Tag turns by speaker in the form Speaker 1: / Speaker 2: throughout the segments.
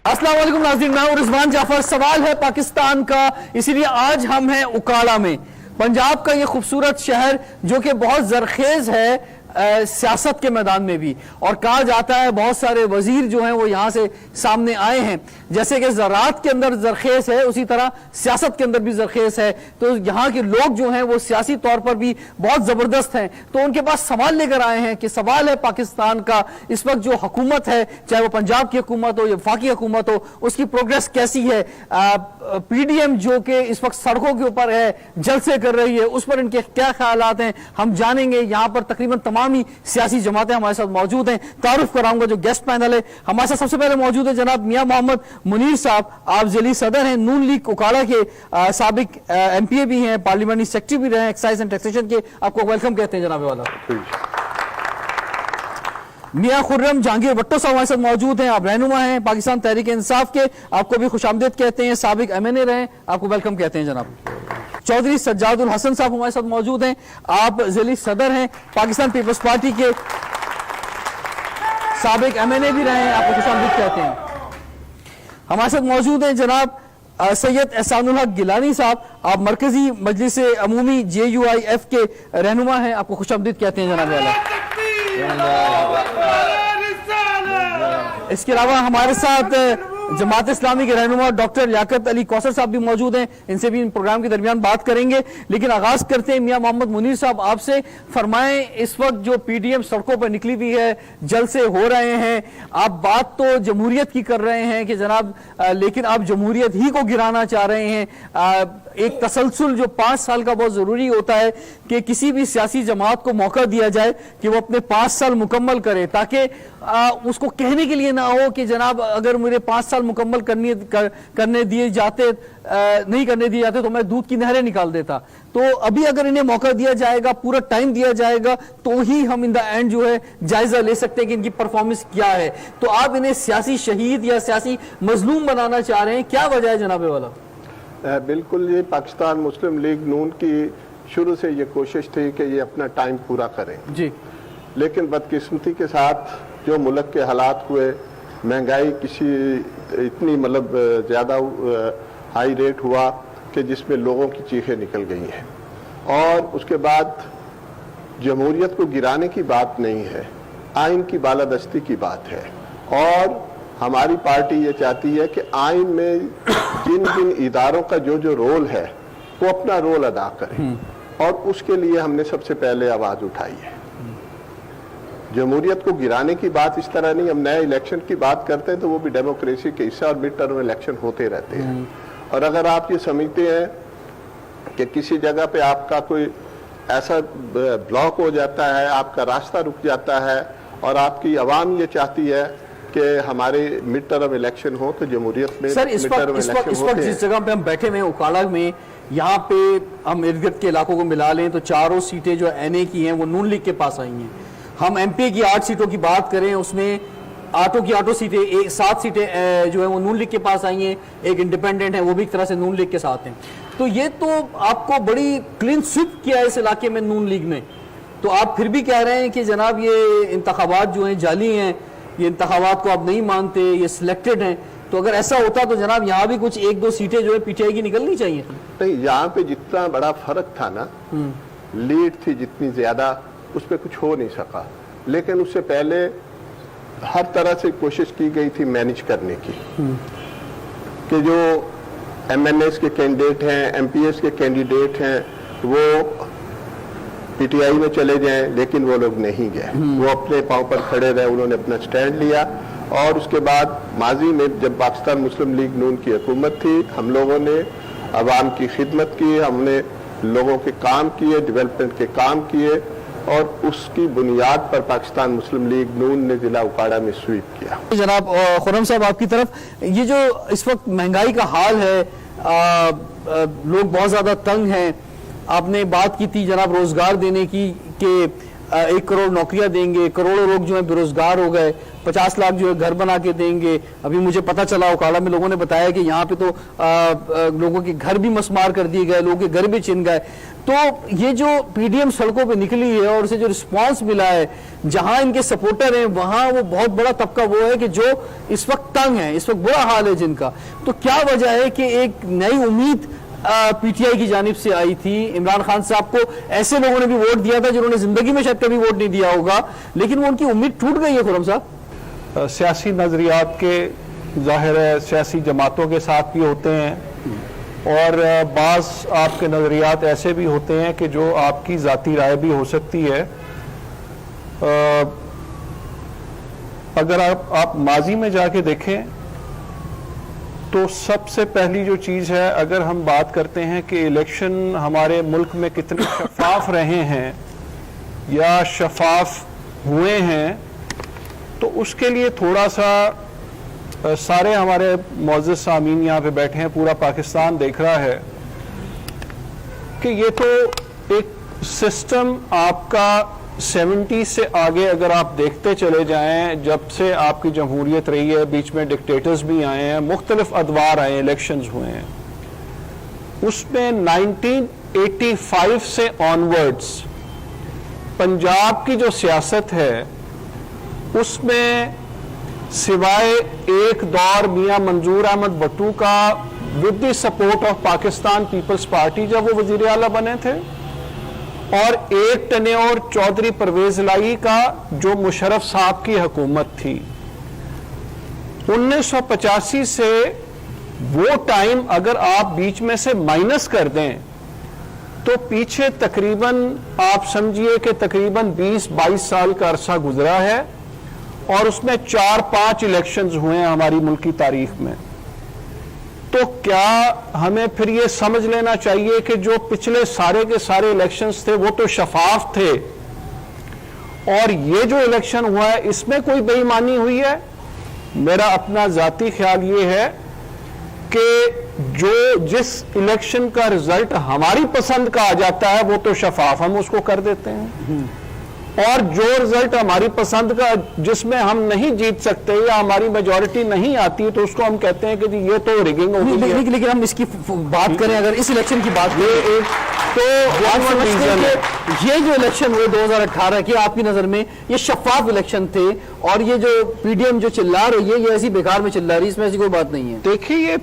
Speaker 1: अस्सलाम वालेकुम नाज़रीन, मैं हूं रिजवान जाफर। सवाल है पाकिस्तान का, इसीलिए आज हम हैं उकाड़ा में, पंजाब का ये खूबसूरत शहर जो कि बहुत जरखेज है सियासत के मैदान में भी, और कहा जाता है बहुत सारे वजीर जो हैं वो यहाँ से सामने आए हैं। जैसे कि ज़राअत के अंदर जरखेज है, उसी तरह सियासत के अंदर भी जरखेज है। तो यहाँ के लोग जो हैं वो सियासी तौर पर भी बहुत जबरदस्त हैं। तो उनके पास सवाल लेकर आए हैं कि सवाल है पाकिस्तान का, इस वक्त जो हुकूमत है, चाहे वो पंजाब की हुकूमत हो या वफाकी हुकूमत हो, उसकी प्रोग्रेस कैसी है। PDM जो कि इस वक्त सड़कों के ऊपर है, जलसे कर रही है, उस पर इनके क्या ख्यालात हैं हम जानेंगे। यहाँ पर तकरीबन तमाम ही सियासी जमातें हमारे साथ मौजूद हैं। तारुफ कराऊंगा जो गेस्ट पैनल है हमारे साथ। सबसे पहले मौजूद है जनाब मियां मोहम्मद मुनीर साहब, आप ज़िली सदर हैं नून लीग उकाड़ा के, साबिक MPA भी हैं, पार्लियामेंट्री सेक्रेटरी भी रहे हैं एक्साइज एंड टैक्सेशन के। आपको वेलकम कहते हैं जनाब वाला। मियां खुर्रम जहांगीर भट्टो साहब हमारे साथ मौजूद हैं, आप रहनुमा हैं पाकिस्तान तहरीक इंसाफ के, आपको भी खुशामदीद कहते हैं, साबिक MNA रहे, आपको वेलकम कहते हैं जनाब। चौधरी सज्जादुल हसन साहब हमारे साथ मौजूद हैं, आप ज़िली सदर हैं पाकिस्तान पीपल्स पार्टी के, साबिक MNA भी रहे हैं, आपको खुशामदीद कहते हैं। हमारे साथ मौजूद हैं जनाब सैयद एहसानुल हक गिलानी साहब, आप मरकजी मजलिस अमूमी JUIF के रहनुमा हैं, आपको खुशामदीद कहते हैं जनाब वाला। इसके अलावा हमारे साथ जमात इस्लामी के रहनुमा डॉक्टर लियाकत अली कौसर साहब भी मौजूद हैं, इनसे भी इन प्रोग्राम के दरमियान बात करेंगे। लेकिन आगाज करते हैं मियां मोहम्मद मुनीर साहब आपसे। फरमाएं, इस वक्त जो PDM सड़कों पर निकली हुई है, जलसे हो रहे हैं, आप बात तो जमहूरियत की कर रहे हैं कि जनाब, लेकिन आप जमहूरियत ही को गिराना चाह रहे हैं। एक तसलसल जो 5 साल का बहुत जरूरी होता है कि किसी भी सियासी जमात को मौका दिया जाए कि वो अपने 5 साल मुकम्मल करे, ताकि उसको कहने के लिए ना हो कि जनाब अगर मेरे 5 साल मुकम्मल करने दिए जाते, नहीं करने दिए जाते तो मैं दूध की नहरें निकाल देता। तो अभी अगर इन्हें मौका दिया जाएगा, पूरा टाइम दिया जाएगा, तो ही हम इन द एंड जो है जायजा ले सकते हैं कि इनकी परफॉर्मेंस क्या है। तो आप इन्हें सियासी शहीद या सियासी मजलूम बनाना चाह रहे हैं, क्या वजह है जनाबे वाला?
Speaker 2: बिल्कुल, ये पाकिस्तान मुस्लिम लीग नून की शुरू से ये कोशिश थी कि ये अपना टाइम पूरा करें जी, लेकिन बदकिस्मती के साथ जो मुल्क के हालात हुए, महंगाई किसी इतनी मतलब ज़्यादा हाई रेट हुआ कि जिसमें लोगों की चीखें निकल गई हैं। और उसके बाद जमहूरियत को गिराने की बात नहीं है, आइन की बालादस्ती की बात है। और हमारी पार्टी ये चाहती है कि आइन में जिन जिन इदारों का जो जो रोल है वो अपना रोल अदा करें, और उसके लिए हमने सबसे पहले आवाज़ उठाई है। जमहूरियत को गिराने की बात इस तरह नहीं, हम नए इलेक्शन की बात करते हैं तो वो भी डेमोक्रेसी के हिस्सा, और मिड टर्म इलेक्शन होते रहते हैं। और अगर आप ये समझते हैं कि किसी जगह पे आपका कोई ऐसा ब्लॉक हो जाता है, आपका रास्ता रुक जाता है, और आपकी आवाम ये चाहती है कि हमारे मिड टर्म इलेक्शन हो, तो जमहूरियत में
Speaker 1: सर इस वक्त जिस जगह पे हम बैठे हुए हैं उकाड़ा में, यहाँ पे हम इर्द गिर्द के इलाकों को मिला लें तो चारों सीटें जो NA की हैं वो नून लीग के पास आई हैं। हम MPA की 8 सीटों की बात करें, उसमें 8 सीटें 7 सीटें जो है वो नून लीग के पास आई हैं, एक इंडिपेंडेंट है वो भी एक तरह से नून लीग के साथ हैं। तो ये तो आपको बड़ी क्लीन स्वीप किया है इस इलाके में नून लीग ने, तो आप फिर भी कह रहे हैं कि जनाब ये इंतखाबात जो हैं जाली हैं, ये इंतखाबात को आप नहीं मानते, ये सिलेक्टेड हैं। तो अगर ऐसा होता तो जनाब यहाँ भी कुछ 1-2 सीटें जो है PTI की निकलनी चाहिए थी।
Speaker 2: नहीं, यहाँ पे जितना बड़ा फर्क था ना, लीड थी जितनी ज्यादा, उस पर कुछ हो नहीं सका। लेकिन उससे पहले हर तरह से कोशिश की गई थी मैनेज करने की कि जो MNAs के कैंडिडेट हैं, MPS के कैंडिडेट हैं, वो PTI में चले जाएं, लेकिन वो लोग नहीं गए, वो अपने पांव पर खड़े रहे, उन्होंने अपना स्टैंड लिया। और उसके बाद माजी में जब पाकिस्तान मुस्लिम लीग नून की हुकूमत थी, हम लोगों ने अवाम की खिदमत की, हमने लोगों के काम किए, डेवलपमेंट के काम किए, और उसकी बुनियाद पर पाकिस्तान मुस्लिम लीग नून ने जिला उकाड़ा में स्वीप किया।
Speaker 1: जनाब खुर्रम साहब आपकी तरफ, ये जो इस वक्त महंगाई का हाल है, लोग बहुत ज्यादा तंग हैं, आपने बात की थी जनाब रोजगार देने की कि 1 करोड़ नौकरियां देंगे, करोड़ों लोग जो है बेरोजगार हो गए, 50 लाख जो है घर बना के देंगे। अभी मुझे पता चला उकाड़ा में लोगों ने बताया कि यहाँ पे तो लोगों के घर भी मसमार कर दिए गए, लोगों के घर भी छिन गए। तो ये जो पीडीएम सड़कों पे निकली है और उसे जो रिस्पांस मिला है, जहां इनके सपोर्टर हैं वहां वो बहुत बड़ा तबका वो है कि जो इस वक्त तंग है, इस वक्त बुरा हाल है जिनका। तो क्या वजह है कि एक नई उम्मीद पीटीआई की जानिब से आई थी? इमरान खान साहब को ऐसे लोगों ने भी वोट दिया था जिन्होंने जिंदगी में शायद कभी वोट नहीं दिया होगा, लेकिन वो उनकी उम्मीद टूट गई है। खुर्रम साहब,
Speaker 3: सियासी नजरियात के जाहिर है सियासी जमातों के साथ भी होते हैं, और बाज़ आपके नजरियात ऐसे भी होते हैं कि जो आपकी जाती राय भी हो सकती है। अगर आप माजी में जाके देखें तो सबसे पहली जो चीज़ है, अगर हम बात करते हैं कि इलेक्शन हमारे मुल्क में कितने शफाफ रहे हैं या शफाफ हुए हैं, तो उसके लिए थोड़ा सा सारे हमारे मौजूद सामीन यहाँ पे बैठे हैं, पूरा पाकिस्तान देख रहा है कि ये तो एक सिस्टम आपका 70 से आगे अगर आप देखते चले जाएं, जब से आपकी जमहूरियत रही है, बीच में डिक्टेटर्स भी आए हैं, मुख्तलिफ अदवार आए, इलेक्शंस हुए हैं, उसमें 1985 से ऑनवर्ड्स पंजाब की जो सियासत है उसमें सिवाय एक दौर मियां मंजूर अहमद भट्टू का with the support of Pakistan People's Party जब वो वजीर आला बने थे, और एक टेन्योर चौधरी परवेज लाई का जो मुशर्रफ साहब की हुकूमत थी, 1985 से वो टाइम अगर आप बीच में से माइनस कर दें तो पीछे तकरीबन आप समझिए कि तकरीबन 20-22 साल का अरसा गुजरा है, और उसमें 4-5 इलेक्शंस हुए हैं हमारी मुल्क की तारीख में। तो क्या हमें फिर ये समझ लेना चाहिए कि जो पिछले सारे के सारे इलेक्शंस थे वो तो शफाफ थे, और ये जो इलेक्शन हुआ है इसमें कोई बेईमानी हुई है? मेरा अपना जाती ख्याल ये है कि जिस इलेक्शन का रिजल्ट हमारी पसंद का आ जाता है वो तो शफाफ हम उसको कर देते हैं, और जो रिजल्ट हमारी पसंद का जिसमें हम नहीं जीत सकते या हमारी मेजॉरिटी नहीं आती तो उसको हम कहते हैं कि जी ये तो रिगिंग हो गई है।
Speaker 1: लेकिन हम इसकी बात करें, अगर इस इलेक्शन की बात करें तो आप समझते हैं कि ये जो इलेक्शन हुए 2018 के आपकी नजर में ये शफाफ इलेक्शन थे, और ये जो पीडीएम जो चिल्ला रही है ये ऐसी बेकार में चिल्ला रही है, इसमें ऐसी कोई बात नहीं है?
Speaker 3: देखिए, ये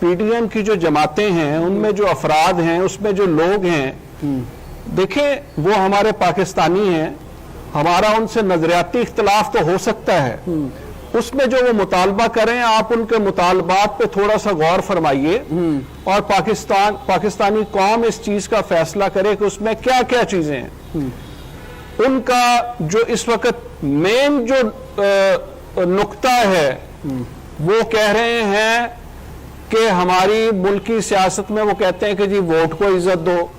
Speaker 3: पीडीएम की जो जमातें हैं, उनमें जो अफराद हैं, उसमें जो लोग हैं, देखें वो हमारे पाकिस्तानी हैं, हमारा उनसे नजरियाती इख्तलाफ तो हो सकता है, उसमें जो वो मुतालबा करें आप उनके मुतालबात पे थोड़ा सा गौर फरमाइए, और पाकिस्तानी कौम इस चीज का फैसला करे कि उसमें क्या क्या चीजें हैं। उनका जो इस वक्त मेन जो नुक्ता है वो कह रहे हैं कि हमारी मुल्की सियासत में वो कहते हैं कि जी वोट को इज्जत दो,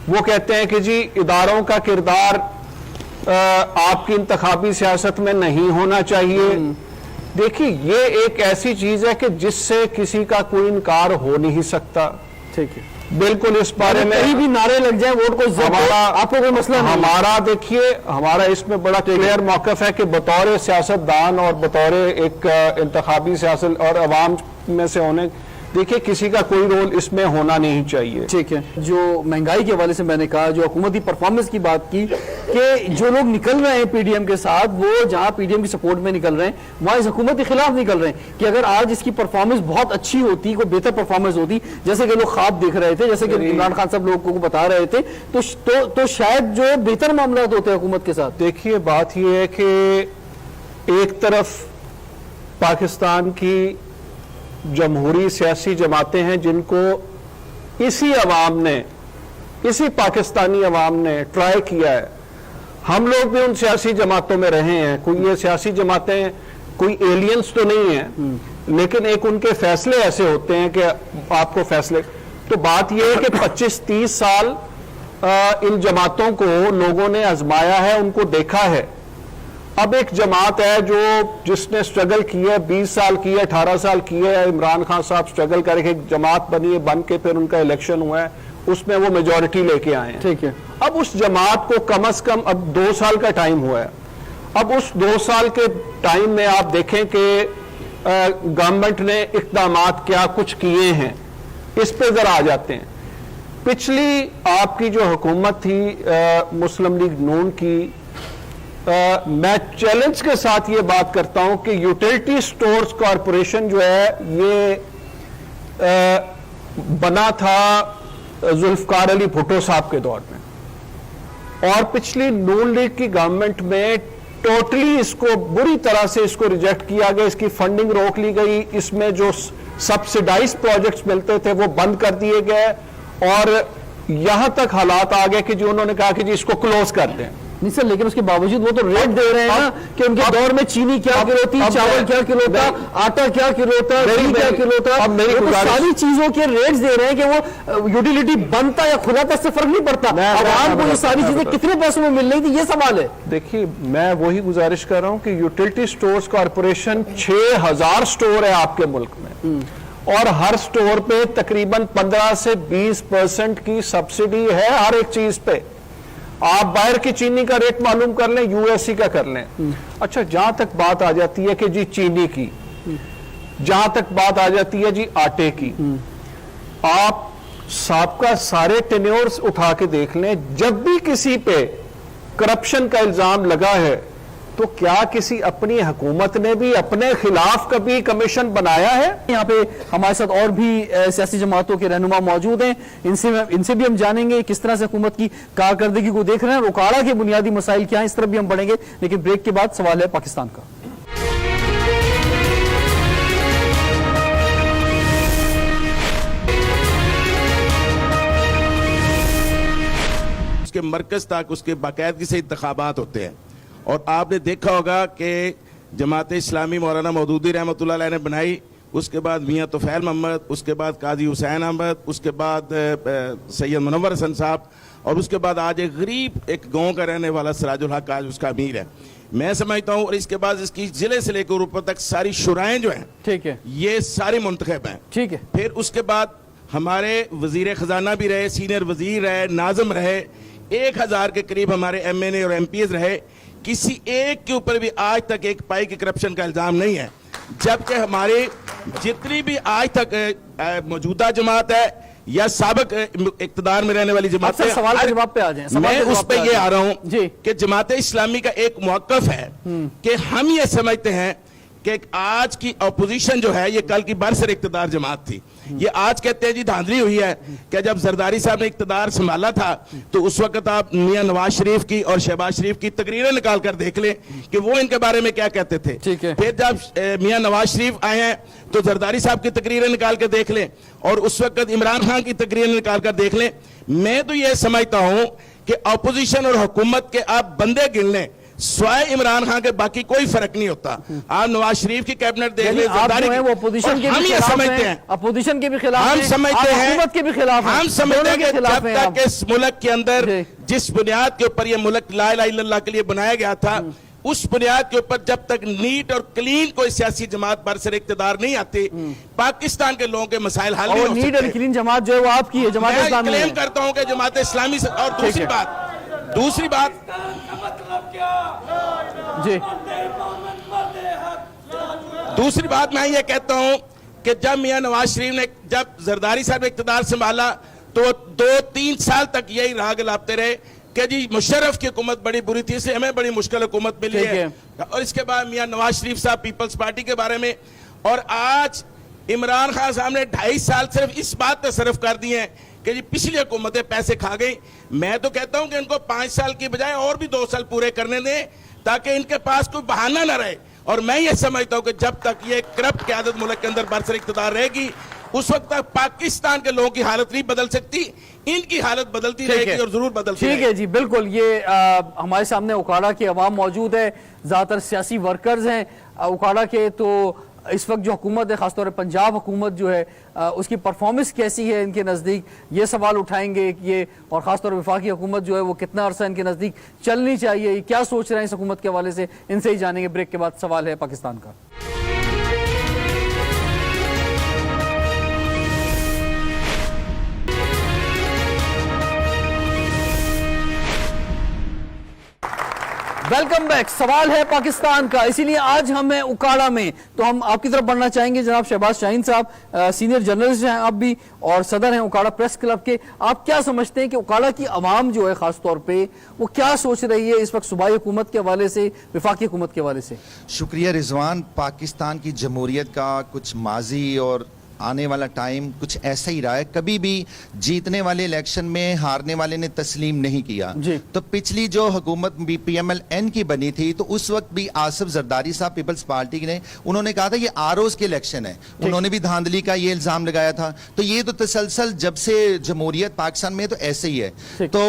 Speaker 3: वो कहते हैं कि जी इदारों का किरदार आपकी इंतखाबी सियासत में नहीं होना चाहिए। देखिए, ये एक ऐसी चीज है कि जिससे किसी का कोई इनकार हो नहीं सकता।
Speaker 1: ठीक है,
Speaker 3: बिल्कुल इस बारे में
Speaker 1: कहीं भी नारे लग जाए वोट को
Speaker 3: हमारा
Speaker 1: आपको कोई मसला नहीं।
Speaker 3: हमारा देखिए, हमारा इसमें बड़ा क्लियर मौकफ है कि बतौर सियासतदान और बतौर एक इंतखाबी सियासत और अवाम में से होने, देखिए किसी का कोई रोल इसमें होना नहीं चाहिए।
Speaker 1: ठीक है, जो महंगाई के हवाले से मैंने कहा, जो हुकूमती परफॉर्मेंस की बात की कि जो लोग निकल रहे हैं पीडीएम के साथ, वो जहां पीडीएम की सपोर्ट में निकल रहे हैं वहां इस हुकूमत के खिलाफ निकल रहे हैं कि अगर आज इसकी परफॉर्मेंस बहुत अच्छी होती, कोई बेहतर परफॉर्मेंस होती, जैसे कि लोग ख्वाब देख रहे थे, जैसे कि इमरान खान साहब लोगों को बता रहे थे, तो शायद जो है बेहतर मामला होते हैं हुकूमत के साथ।
Speaker 3: देखिए, बात यह है कि एक तरफ पाकिस्तान की जमहूरी सियासी जमातें हैं जिनको इसी पाकिस्तानी अवाम ने ट्राई किया है। हम लोग भी उन सियासी जमातों में रहे हैं, कोई ये सियासी जमातें कोई एलियंस तो नहीं है, लेकिन एक उनके फैसले ऐसे होते हैं कि आपको फैसले, तो बात यह है कि 25-30 साल इन जमातों को लोगों ने आजमाया है, उनको देखा है। अब एक जमात है जिसने स्ट्रगल की है, 20 साल की है, 18 साल की है, इमरान खान साहब स्ट्रगल करके एक जमात बनी है, बन के फिर उनका इलेक्शन हुआ है, उसमें वो मेजॉरिटी लेके आए हैं।
Speaker 1: ठीक है।
Speaker 3: अब उस जमात को कम से कम अब 2 साल का टाइम हुआ है। अब उस 2 साल के टाइम में आप देखें कि गवर्नमेंट ने इक़दामात क्या कुछ किए हैं, इस पे जरा आ जाते हैं। पिछली आपकी जो हुकूमत थी मुस्लिम लीग नून की, मैं चैलेंज के साथ ये बात करता हूं कि यूटिलिटी स्टोर्स कॉरपोरेशन जो है ये बना था जुल्फकार अली भुट्टो साहब के दौर में, और पिछली नून लीग की गवर्नमेंट में टोटली इसको बुरी तरह से इसको रिजेक्ट किया गया, इसकी फंडिंग रोक ली गई, इसमें जो सब्सिडाइज प्रोजेक्ट्स मिलते थे वो बंद कर दिए गए, और यहां तक हालात आ गए कि जो उन्होंने कहा कि जी इसको क्लोज कर दें।
Speaker 1: नहीं सर, लेकिन उसके बावजूद वो तो रेट दे रहे हैं ना कि उनके दौर में चीनी क्या किलो थी, चावल क्या किलो था, आटा क्या किलो था, घी क्या किलो था।
Speaker 3: अब मेरी
Speaker 1: तो सारी चीजों के रेट्स दे रहे हैं कि वो यूटिलिटी बनता या खुला था, इससे फर्क नहीं पड़ता। आवाम को ये सारी चीजें कितने पैसों में मिल रही थी, ये सवाल है।
Speaker 3: देखिए, मैं वही गुजारिश कर रहा हूं कि यूटिलिटी स्टोर्स कॉरपोरेशन 6000 स्टोर है आपके मुल्क में, और हर स्टोर पे तकरीबन 15 से 20% की सब्सिडी है हर एक चीज पे। आप बाहर की चीनी का रेट मालूम कर लें, यूएससी का कर लें। अच्छा, जहां तक बात आ जाती है कि जी चीनी की, जहां तक बात आ जाती है जी आटे की, आप सबका सारे टेन्योर्स उठा के देख लें, जब भी किसी पे करप्शन का इल्जाम लगा है तो क्या किसी अपनी हुकूमत ने भी अपने खिलाफ कभी कमीशन बनाया है?
Speaker 1: यहाँ पे हमारे साथ और भी सियासी जमातों के रहनुमा मौजूद हैं, इनसे भी हम जानेंगे किस तरह से हुकूमत की कारकर्दगी को देख रहे हैं, उकाड़ा के बुनियादी मसाइल क्या हैं, इस तरफ भी हम बढ़ेंगे। लेकिन ब्रेक के बाद सवाल है पाकिस्तान का।
Speaker 4: उसके मरकज तक उसके बाकायदगी से इंतखाबात होते हैं, और आपने देखा होगा कि जमात इस्लामी मौलाना मौदूदी रहमतुल्लाह अलैह ने बनाई, उसके बाद मियाँ तोफैल मोहम्मद, उसके बाद काजी हुसैन अहमद, उसके बाद सैयद मुनव्वर हसन साहब, और उसके बाद आज एक गरीब एक गांव का रहने वाला सिराजुल हक आज उसका अमीर है। मैं समझता हूँ, और इसके बाद इसकी जिले से लेकर ऊपर तक सारी शुराएं जो हैं, ठीक है, ये सारी मुंतखब हैं। ठीक है। फिर उसके बाद हमारे वजीर खजाना भी रहे, सीनियर वजीर रहे, नाज़िम रहे, 1000 के करीब हमारे MNA और MPs रहे, किसी एक के ऊपर भी आज तक एक पाई की करप्शन का इल्जाम नहीं है। जबकि हमारी जितनी भी आज तक मौजूदा जमात है या साबिक इक्तदार में रहने वाली जमात है,
Speaker 1: सवाल के जवाब पे आ जाएं।
Speaker 4: मैं उस पे ये आ रहा हूं कि जमात इस्लामी का एक मौकफ है कि हम ये समझते हैं कि आज की अपोजिशन जो है ये कल की बरसर इक्तदार जमात थी। ये आज कहते हैं जी धांधली हुई है कि जब जरदारी साहब ने इक्तदार संभाला था तो उस वक्त आप मियां नवाज शरीफ की और शहबाज शरीफ की तकरीरें निकाल कर देख लें कि वो इनके बारे में क्या कहते थे। ठीक है। फिर जब मियां नवाज शरीफ आए हैं तो जरदारी साहब की तकरीरें निकाल कर देख लें, और उस वक्त इमरान खान की तकरीरें निकाल कर देख लें। मैं तो यह समझता हूं कि अपोजिशन और हुकूमत के आप बंदे गिन लें, स्वाय इमरान खान के बाकी कोई फर्क नहीं होता। आप नवाज शरीफ की कैबिनेट देख लें,
Speaker 1: वो अपोजिशन के भी
Speaker 4: समझते हैं,
Speaker 1: अपोजिशन के भी खिलाफ,
Speaker 4: हम समझते हैं,
Speaker 1: हुकूमत के भी खिलाफ,
Speaker 4: हम समझते हैं कि जब तक इस मुल्क के अंदर जिस बुनियाद के ऊपर यह मुल्क ला इलाहा इल्लल्लाह के लिए बनाया गया था, उस बुनियाद के ऊपर जब तक नीट और क्लीन कोई सियासी जमात बरसर इक्तदार नहीं आती, पाकिस्तान के लोगों के मसाइल हल नहीं हो सकते।
Speaker 1: नीट और क्लीन जमात जो है वो आपकी है, जमात इस्लामी।
Speaker 4: क्लेम करता हूं कि जमात इस्लामी से। और दूसरी बात दूसरी बात मैं ये कहता हूं कि जब मियां नवाज शरीफ ने जब जरदारी साहब ने इक्तदार संभाला तो 2-3 साल तक यही राह गलाते रहे कि जी मुशर्रफ की हुकूमत बड़ी बुरी थी, इसलिए हमें बड़ी मुश्किल हुकूमत मिली है। और इसके बाद मियां नवाज शरीफ साहब पीपल्स पार्टी के बारे में, और आज इमरान खान साहब ने 2.5 साल सिर्फ इस बात पे सर्व कर दिए हैं कि जी पिछली हुकूमतें पैसे खा गई। मैं तो कहता हूं कि इनको 5 साल की बजाय और भी 2 साल पूरे करने दें ताकि इनके पास कोई बहाना ना रहे। और मैं ये समझता हूं कि जब तक ये करप्ट क़यादत मुल्क के अंदर बरसर इक़्तिदार रहेगी उस वक्त तक पाकिस्तान के लोगों की हालत नहीं बदल सकती, इनकी हालत बदलती रहेगी और जरूर बदलती रहेगी।
Speaker 1: ठीक है जी, बिल्कुल। ये हमारे सामने उकाड़ा के अवाम मौजूद है, ज्यादातर सियासी वर्कर्स हैं उकाड़ा के। तो इस वक्त जो हुकूमत है, खासतौर पर पंजाब हुकूमत जो है, उसकी परफॉर्मेंस कैसी है इनके नज़दीक, ये सवाल उठाएंगे ये। और खासतौर पर वफाकी हुकूमत जो है वो कितना अरसा इनके नज़दीक चलनी चाहिए, क्या सोच रहे हैं इस हुकूमत के हवाले से, इनसे ही जानेंगे। ब्रेक के बाद सवाल है पाकिस्तान का। Welcome back. सवाल है पाकिस्तान का, इसीलिए आज हम हैं उकाड़ा में। तो हम आपकी तरफ बढ़ना चाहेंगे जनाब शहबाज शाहीन साहब, सीनियर जर्नलिस्ट हैं आप भी और सदर हैं उकाड़ा प्रेस क्लब के। आप क्या समझते हैं कि उकाड़ा की आवाम जो है खास तौर पे वो क्या सोच रही है इस वक्त सूबाई हुकूमत के हवाले से, वफाकी हुकूमत के हवाले से?
Speaker 5: शुक्रिया रिजवान। पाकिस्तान की जमहूरियत का कुछ माजी और आने वाला टाइम कुछ ऐसा ही रहा है। कभी भी जीतने वाले इलेक्शन में हारने वाले ने तस्लीम नहीं किया। तो पिछली जो हुकूमत PMLN की बनी थी तो उस वक्त भी आसिफ जरदारी साहब पीपल्स पार्टी ने उन्होंने कहा था ये आरओज के इलेक्शन है, उन्होंने भी धांधली का ये इल्जाम लगाया था। तो ये तो तसलसल जब से जमहूरियत पाकिस्तान में तो ऐसे ही है। तो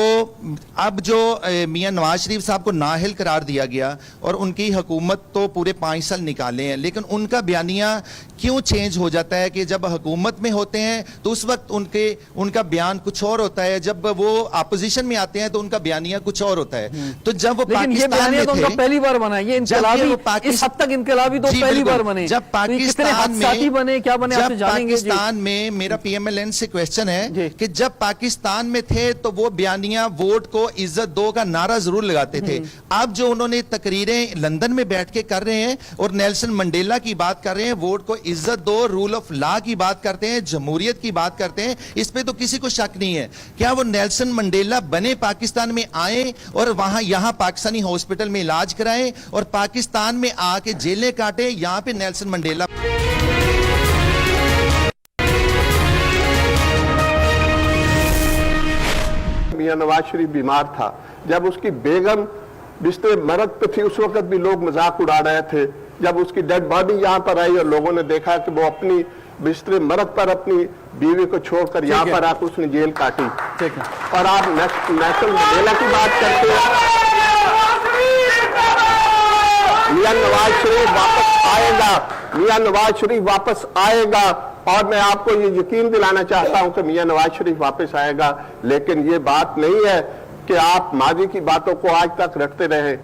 Speaker 5: अब जो मियां नवाज शरीफ साहब को नाअहल करार दिया गया और उनकी हुकूमत तो पूरे 5 साल निकाले हैं, लेकिन उनका बयानिया क्यों चेंज हो जाता है कि जब हुकूमत में होते हैं तो उस वक्त उनका बयान कुछ और होता है, जब वो अपोजिशन में आते हैं तो उनका बयानिया कुछ और होता है। तो जब वो पाकिस्तान में थे,
Speaker 1: पहली बार बना ये इनकलाबी, इस हद तक इनकलाबी तो पहली बार बने।
Speaker 5: जब पाकिस्तान में
Speaker 1: बने, क्या बने,
Speaker 5: जब पाकिस्तान में मेरा PMLN से क्वेश्चन है कि जब पाकिस्तान में थे तो वो बयानिया वोट को इज्जत दो का नारा जरूर लगाते थे। अब जो उन्होंने तकरीरें लंदन में बैठ के कर रहे हैं और नेल्सन मंडेला की बात कर रहे हैं, वोट को इज्जत दो, रूल ऑफ लॉ की बात करते हैं, जमहूरियत की बात करते हैं, इस पे तो किसी को शक नहीं है। क्या वो नेल्सन मंडेला बने पाकिस्तान में आए और वहां यहां पाकिस्तानी हॉस्पिटल में इलाज कराएं और पाकिस्तान में आके जेलें काटे? यहां पे नेल्सन मंडेला
Speaker 2: मियां नवाज शरीफ बीमार था, जब उसकी बेगम बिस्तर मरद पे थी उस वक्त भी लोग मजाक उड़ा रहे थे। जब उसकी डेड बॉडी यहाँ पर आई और लोगों ने देखा कि वो अपनी बिस्तर मरद पर अपनी बीवी को छोड़कर यहाँ पर आकर उसने जेल काटी। और आप नेशनल मंडेला की बात करते हैं। मियां नवाज शरीफ वापस आएगा, मियां नवाज शरीफ वापस आएगा और मैं आपको ये यकीन दिलाना चाहता हूं कि मियां नवाज शरीफ वापस आएगा। लेकिन ये बात नहीं है कि आप माजी की बातों को आज तक रखते रहे।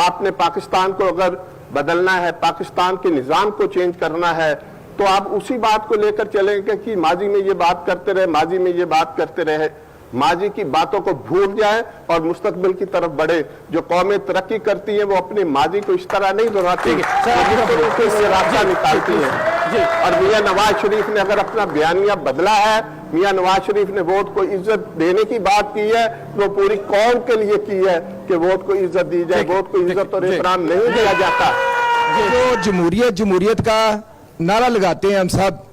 Speaker 2: आपने पाकिस्तान को अगर बदलना है, पाकिस्तान के निजाम को चेंज करना है, तो आप उसी बात को लेकर चलेंगे कि माजी में ये बात करते रहे, माजी में ये बात करते रहे। माजी की बातों को भूल जाए और मुस्तकबिल की तरफ बढ़े। जो कौमें तरक्की करती हैं वो अपने माजी को इस तरह नहीं दोहराती, रास्ता निकालती है। और मियां नवाज शरीफ ने अगर अपना बयानिया बदला है, मियां नवाज शरीफ ने वोट को इज्जत देने की बात की है, वो पूरी कौम के लिए की है कि वोट को इज्जत दी जाए। वोट को इज्जत और एहतराम नहीं दिया जाता।
Speaker 6: जो जमहूरियत का नारा लगाते हैं हम सब,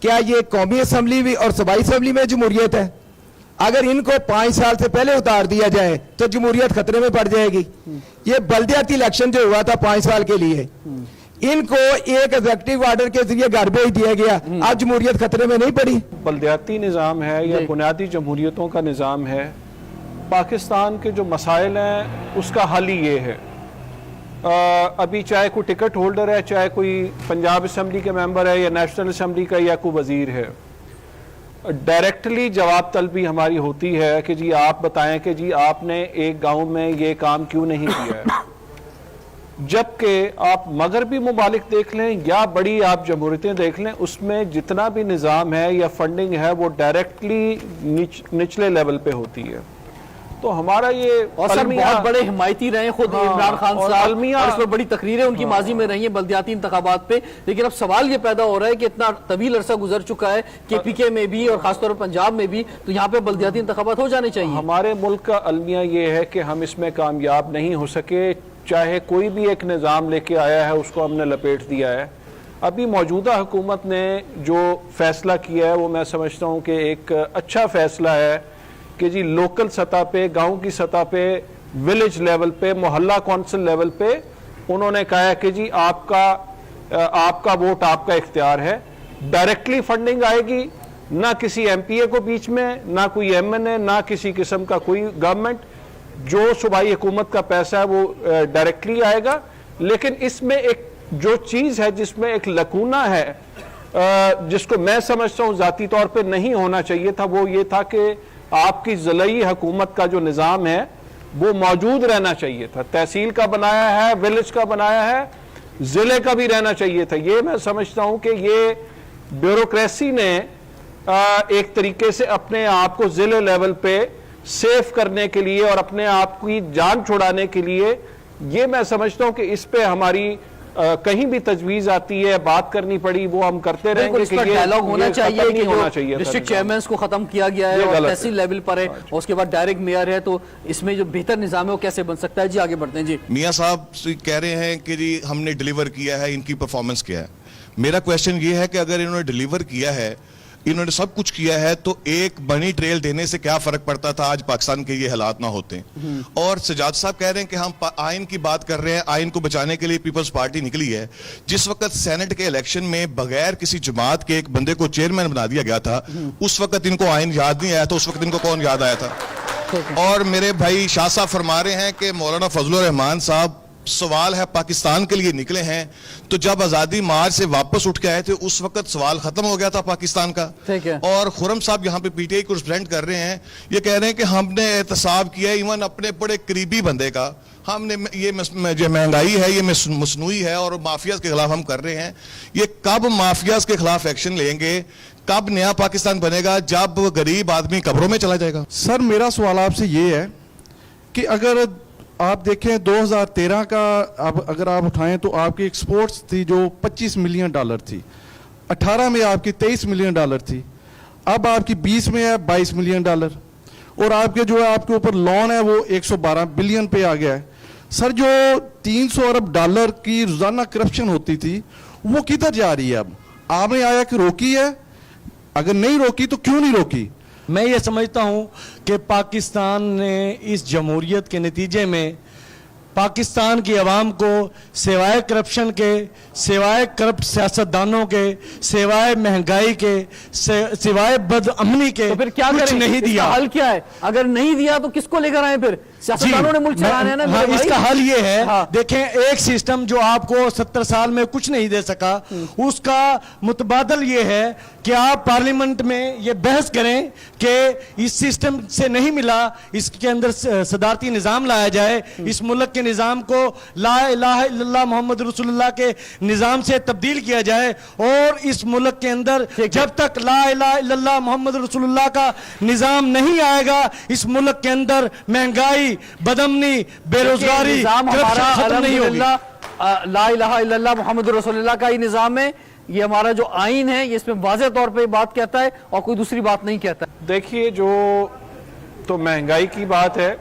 Speaker 6: क्या ये कौमी असम्बली भी और सूबाई असम्बली में जमहूरियत है? अगर इनको 5 साल से पहले उतार दिया जाए तो जमहूरियत खतरे में पड़ जाएगी। ये बल्दियाती इलेक्शन जो हुआ था 5 साल के लिए, इनको एक एग्जीक्यूटिव ऑर्डर के जरिए घर भेज दिया गया, आज जमहूरियत खतरे में नहीं पड़ी।
Speaker 3: बल्दियाती निज़ाम है या बुनियादी जमहूरियतों का निज़ाम है, पाकिस्तान के जो मसाइल हैं उसका हल ही ये है। अभी चाहे कोई टिकट होल्डर है, चाहे कोई पंजाब असम्बली के मेंबर है या नेशनल असम्बली का या कोई वजीर है, डायरेक्टली जवाब तलबी हमारी होती है कि जी आप बताएं कि जी आपने एक गांव में ये काम क्यों नहीं किया है। जबकि आप मगरबी मुमालिक देख लें या बड़ी आप जमहूरियतें देख लें, उसमें जितना भी निज़ाम है या फंडिंग है वो डायरेक्टली निचले लेवल पे होती है। तो हमारा ये
Speaker 1: और सर बहुत बड़े हिमायती रहे खुद इमरान खान साहब, और इस पर बड़ी तकरीरें उनकी माजी में रही हैं बल्दियाती इंतखाबात पे। लेकिन अब सवाल ये पैदा हो रहा है कि इतना तवील अरसा गुजर चुका है KPK में भी और खासतौर पर पंजाब में भी, तो यहाँ पे बल्दियाती इंतखाबात हो जाने चाहिए।
Speaker 3: हमारे मुल्क का अलमिया ये है कि हम इसमें कामयाब नहीं हो सके, चाहे कोई भी एक निज़ाम लेके आया है उसको हमने लपेट दिया है। अभी मौजूदा हुकूमत ने जो फैसला किया है वो मैं समझता हूँ कि एक अच्छा फैसला है कि जी लोकल सतह पे, गांव की सतह पे, विलेज लेवल पे, मोहल्ला कौंसिल लेवल पे उन्होंने कहा है कि जी आपका वोट आपका इख्तियार है। डायरेक्टली फंडिंग आएगी, ना किसी MPA को बीच में, ना कोई MNA, ना किसी किस्म का कोई गवर्नमेंट। जो सूबाई हुकूमत का पैसा है वो डायरेक्टली आएगा। लेकिन इसमें एक जो चीज है जिसमें एक लकूना है, जिसको मैं समझता हूं जाती तौर पे नहीं होना चाहिए था, वो ये था कि आपकी ज़िलाई हुकूमत का जो निज़ाम है वो मौजूद रहना चाहिए था। तहसील का बनाया है, विलेज का बनाया है, ज़िले का भी रहना चाहिए था। ये मैं समझता हूं कि ये ब्यूरोक्रेसी ने एक तरीके से अपने आप को ज़िले लेवल पे सेफ करने के लिए और अपने आप की जान छुड़ाने के लिए ये मैं समझता हूं कि इस पे हमारी कहीं भी तजवीज आती है, बात करनी पड़ी, वो हम करते रहेंगे
Speaker 1: इस पर
Speaker 3: कि
Speaker 1: डायलॉग होना चाहिए कि
Speaker 3: होना चाहिए।
Speaker 1: डिस्ट्रिक्ट चेयरमैन को खत्म किया गया है और तहसील लेवल पर है और उसके बाद डायरेक्ट मेयर है, तो इसमें जो बेहतर निजाम है वो कैसे बन सकता है? जी आगे बढ़ते हैं। जी
Speaker 7: मियां साहब कह रहे हैं कि जी हमने डिलीवर किया है, इनकी परफॉर्मेंस क्या है। मेरा क्वेश्चन ये है कि अगर इन्होंने डिलीवर किया है, इन्होंने सब कुछ किया है, तो एक बनी ट्रेल देने से क्या फर्क पड़ता था आज पाकिस्तान के ये हालात ना होते। और सजाद साहब कह रहे हैं कि हम आइन की बात कर रहे हैं, आइन को बचाने के लिए पीपल्स पार्टी निकली है। जिस वक्त सेनेट के इलेक्शन में बगैर किसी जमात के एक बंदे को चेयरमैन बना दिया गया था, उस वक्त इनको आइन याद नहीं आया था, उस वक्त इनको कौन याद आया था? और मेरे भाई शाह साहब फरमा रहे हैं कि मौलाना फजलुर रहमान साहब सवाल है पाकिस्तान के लिए निकले हैं, तो जब आजादी मार्च से वापस उठ के आए थे उस वक्त सवाल खत्म हो गया था पाकिस्तान का। और खुरम साहब यहाँ पे पीटीआई को रिप्रेजेंट कर रहे हैं, ये कह रहे हैं कि हमने एहतसाब किया इवन अपने बड़े करीबी बंदे का, हमने ये जो महंगाई है ये मसनूई है और माफियाज के खिलाफ हम कर रहे हैं। ये कब माफियाज के खिलाफ एक्शन लेंगे, कब नया पाकिस्तान बनेगा, जब गरीब आदमी कब्रों में चला जाएगा?
Speaker 8: सर मेरा सवाल आपसे ये है कि अगर आप देखें 2013 का अब अगर आप उठाएं तो आपकी एक्सपोर्ट्स थी जो 25 मिलियन डॉलर थी, 18 में आपकी 23 मिलियन डॉलर थी, अब आपकी 20 में है 22 मिलियन डॉलर, और आपके जो है आपके ऊपर लोन है वो 112 बिलियन पे आ गया है। सर जो 300 अरब डॉलर की रोजाना करप्शन होती थी वो किधर जा रही है? अब आपने आया कि रोकी है, अगर नहीं रोकी तो क्यों नहीं रोकी?
Speaker 9: मैं ये समझता हूं कि पाकिस्तान ने इस जमहूरियत के नतीजे में पाकिस्तान की आवाम को सिवाय करप्शन के, सिवाय करप्ट सियासतदानों के, सिवाय महंगाई के, सिवाय बदअमनी के
Speaker 1: तो फिर क्या
Speaker 9: कुछ
Speaker 1: करें?
Speaker 9: नहीं दिया।
Speaker 1: हल क्या है? अगर नहीं दिया तो किसको लेकर आए? फिर सियासतदानों ने मुल्क चलाना है ना।
Speaker 9: हाँ, इसका हल ये है,
Speaker 1: हाँ।
Speaker 9: देखें एक सिस्टम जो आपको 70 साल में कुछ नहीं दे सका, उसका मुतबादल ये है कि आप पार्लियामेंट में ये बहस करें कि इस सिस्टम से नहीं मिला, इसके अंदर सदारती निज़ाम लाया जाए, इस मुल्क के निज़ाम को ला इलाहा इल्लल्लाह मोहम्मद रसूलुल्लाह के निज़ाम से तब्दील किया जाए, और इस मुल्क के अंदर जब तक ला इलाहा इल्लल्लाह मोहम्मद रसूलुल्लाह का निज़ाम नहीं आएगा, इस मुल्क के अंदर महंगाई, बदअमनी, बेरोजगारी, करप्शन खत्म नहीं होगी।
Speaker 1: ला इलाहा इल्लल्लाह मोहम्मद रसूलुल्लाह का ही निज़ाम है, ये हमारा जो आइन है ये इसमें वाज़ेह तौर पे बात कहता है और कोई दूसरी बात नहीं कहता।
Speaker 3: देखिए, जो तो महंगाई की बात है,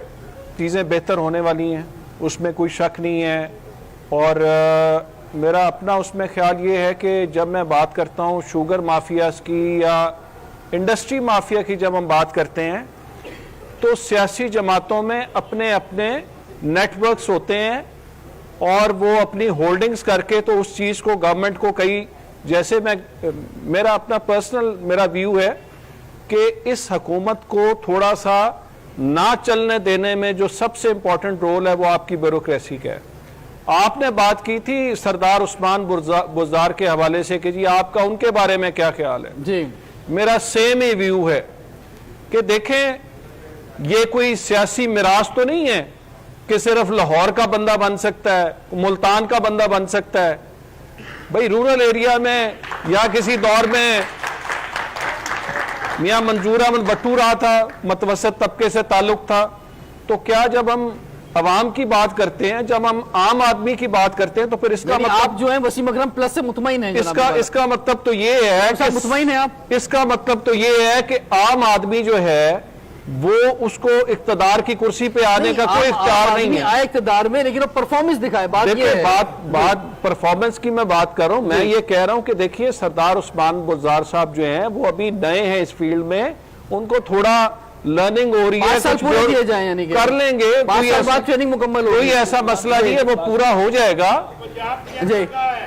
Speaker 3: चीज़ें बेहतर होने वाली हैं, उसमें कोई शक नहीं है। और मेरा अपना उसमें ख्याल ये है कि जब मैं बात करता हूँ शुगर माफियाज की या इंडस्ट्री माफिया की, जब हम बात करते हैं तो सियासी जमातों में अपने अपने नेटवर्क्स होते हैं और वो अपनी होल्डिंग्स करके तो उस चीज़ को गवर्नमेंट को कई, जैसे मेरा अपना पर्सनल मेरा व्यू है कि इस हुकूमत को थोड़ा सा ना चलने देने में जो सबसे इंपॉर्टेंट रोल है वो आपकी ब्यूरोक्रेसी का है। आपने बात की थी सरदार उस्मान बुज़दार के हवाले से कि जी आपका उनके बारे में क्या ख्याल है। जी मेरा सेम ही व्यू है कि देखें, ये कोई सियासी मिराज तो नहीं है कि सिर्फ लाहौर का बंदा बन सकता है, मुल्तान का बंदा बन सकता है। भाई रूरल एरिया में या किसी दौर में मियां मंजूर अहमद भट्टू रहा था, मतवसत तबके से ताल्लुक था, तो क्या जब हम अवाम की बात करते हैं, जब हम आम आदमी की बात करते हैं, तो फिर इसका मतलब
Speaker 1: आप जो है वसीम अकरम प्लस से मुतमईन है?
Speaker 3: इसका मतलब तो ये है कि
Speaker 1: मुतमईन है आप?
Speaker 3: इसका मतलब तो ये है कि आम आदमी जो है वो उसको इख्तदार की कुर्सी पे आने का कोई इख्तियार नहीं है।
Speaker 1: आए इख्तदार में, लेकिन वो परफॉर्मेंस दिखाए। बात ये है,
Speaker 3: बात परफॉर्मेंस की मैं बात कर रहा हूं। मैं ये कह रहा हूं कि देखिए, सरदार उस्मान बुज़दार साहब जो हैं वो अभी नए हैं इस फील्ड में, उनको थोड़ा लर्निंग हो रही है,
Speaker 1: कुछ पूरे किए जाए, यानी
Speaker 3: कर लेंगे,
Speaker 1: ट्रेनिंग मुकम्मल,
Speaker 3: कोई ऐसा मसला नहीं है, वो पूरा हो जाएगा।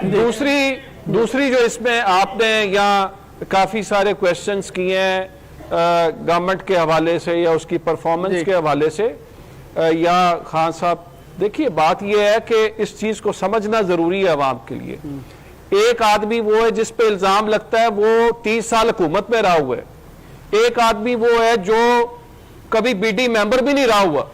Speaker 3: दूसरी जो इसमें आपने यहाँ काफी सारे क्वेश्चंस किए हैं गवर्नमेंट के हवाले से या उसकी परफॉर्मेंस के हवाले से, या खान साहब, देखिए बात यह है कि इस चीज को समझना जरूरी है आवाम के लिए। एक आदमी वो है जिस पे इल्जाम लगता है वो 30 साल हुकूमत में रहा हुआ है, एक आदमी वो है जो कभी बीडी मेंबर भी नहीं रहा हुआ।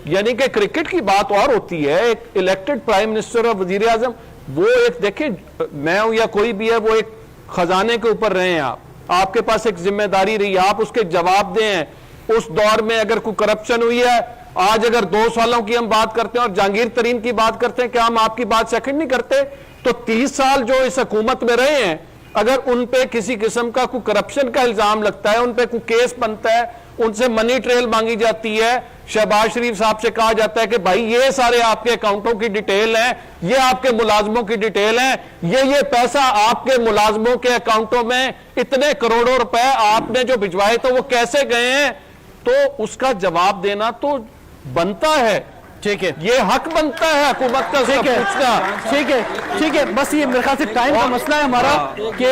Speaker 3: यानी कि क्रिकेट की बात और होती है, एक इलेक्टेड प्राइम मिनिस्टर और वजीर आजम, वो एक, देखिए मैं हूं या कोई भी है, वो एक खजाने के ऊपर रहे हैं, आपके पास एक जिम्मेदारी रही है, आप उसके जवाब दें। उस दौर में अगर कोई करप्शन हुई है आज अगर 2 सालों की हम बात करते हैं और जहांगीर तरीन की बात करते हैं, क्या हम आपकी बात सेकंड नहीं करते? तो 30 साल जो इस हुकूमत में रहे हैं, अगर उन पे किसी किस्म का कोई करप्शन का इल्जाम लगता है, उन पे कोई केस बनता है, उनसे मनी ट्रेल मांगी जाती है, शहबाज शरीफ साहब से कहा जाता है कि भाई ये सारे आपके अकाउंटों की डिटेल है, ये आपके मुलाजमों की डिटेल है, ये पैसा आपके मुलाजमों के अकाउंटों में इतने करोड़ों रुपए आपने जो भिजवाए तो वो कैसे गए हैं, तो उसका जवाब देना तो बनता है।
Speaker 1: ठीक है,
Speaker 3: ये हक बनता है हुकूमत का
Speaker 1: ठीक है,
Speaker 3: पूछना।
Speaker 1: ठीक है, बस ये मेरे ख्याल से टाइम का मसला है हमारा कि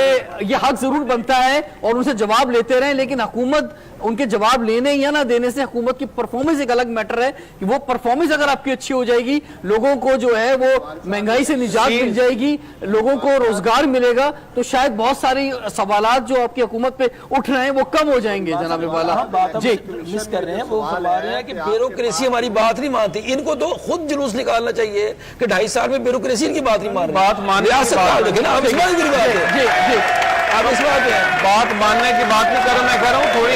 Speaker 1: ये हक जरूर बनता है और उनसे जवाब लेते रहें, लेकिन हुकूमत उनके जवाब लेने या ना देने से हुकूमत की परफॉर्मेंस एक अलग मैटर है कि वो परफॉर्मेंस अगर आपकी अच्छी हो जाएगी, लोगों को जो है वो महंगाई से निजात मिल जाएगी, लोगों को रोजगार मिलेगा, तो शायद बहुत सारी सवालात जो आपकी हुकूमत पे उठ रहे हैं वो कम हो जाएंगे। जनाब वाला जी
Speaker 10: मिस कर रहे हैं, वो बता रहे हैं कि ब्यूरोक्रेसी हमारी बात नहीं मानती। इनको तो खुद जुलूस निकालना चाहिए कि 2.5 साल में ब्यूरोक्रेसी इनकी बात नहीं मान रही।
Speaker 3: बात मानने की बात
Speaker 10: देखे ना, अब इस बात की बात है, अब इस बात है,
Speaker 3: बात मानने की बात नहीं कर रहा, मैं कह रहा हूँ थोड़ी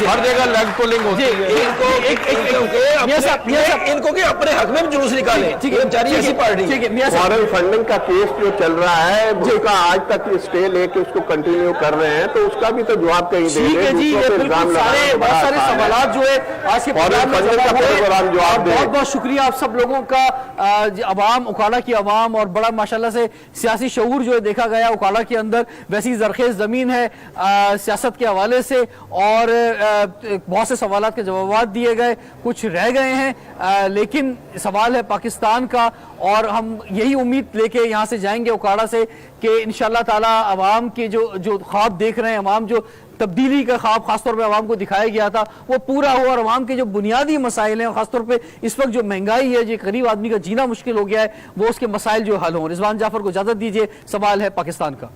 Speaker 3: हर जगह लेग पुलिंग होती है।
Speaker 10: इनको के अपने हक में जुलूस निकाले, ऐसी पार्टी।
Speaker 2: फॉरेन फंडिंग का केस जो चल रहा है उसका आज तक स्टे लेके उसको कंटिन्यू कर रहे हैं, तो उसका भी तो जवाब कहीं दे
Speaker 1: ठीक है जी, ये बिल्कुल बहुत सारे सवाल जो है आज के प्रोग्राम में जवाब बहुत बहुत शुक्रिया आप सब लोगों का। अवाम, उकाड़ा की अवाम और बड़ा माशाल्लाह से सियासी शऊर जो है देखा गया उकाड़ा के अंदर। वैसी जरखेज जमीन है सियासत के हवाले से, और बहुत से सवालात के जवाब दिए गए, कुछ रह गए हैं, लेकिन सवाल है पाकिस्तान का, और हम यही उम्मीद लेके यहाँ से जाएंगे उकाड़ा से कि इंशाअल्लाह ताला अवाम के जो ख्वाब देख रहे हैं, अवाम जो तब्दीली का ख्वाब खासतौर पे अवाम को दिखाया गया था वो पूरा हो, और अवाम के जो बुनियादी मसाइल हैं, खासतौर पे इस वक्त जो महंगाई है, जो गरीब आदमी का जीना मुश्किल हो गया है, वो उसके मसाइल जो हल हों। रिजवान जाफर को इजाजत दीजिए, सवाल है पाकिस्तान का।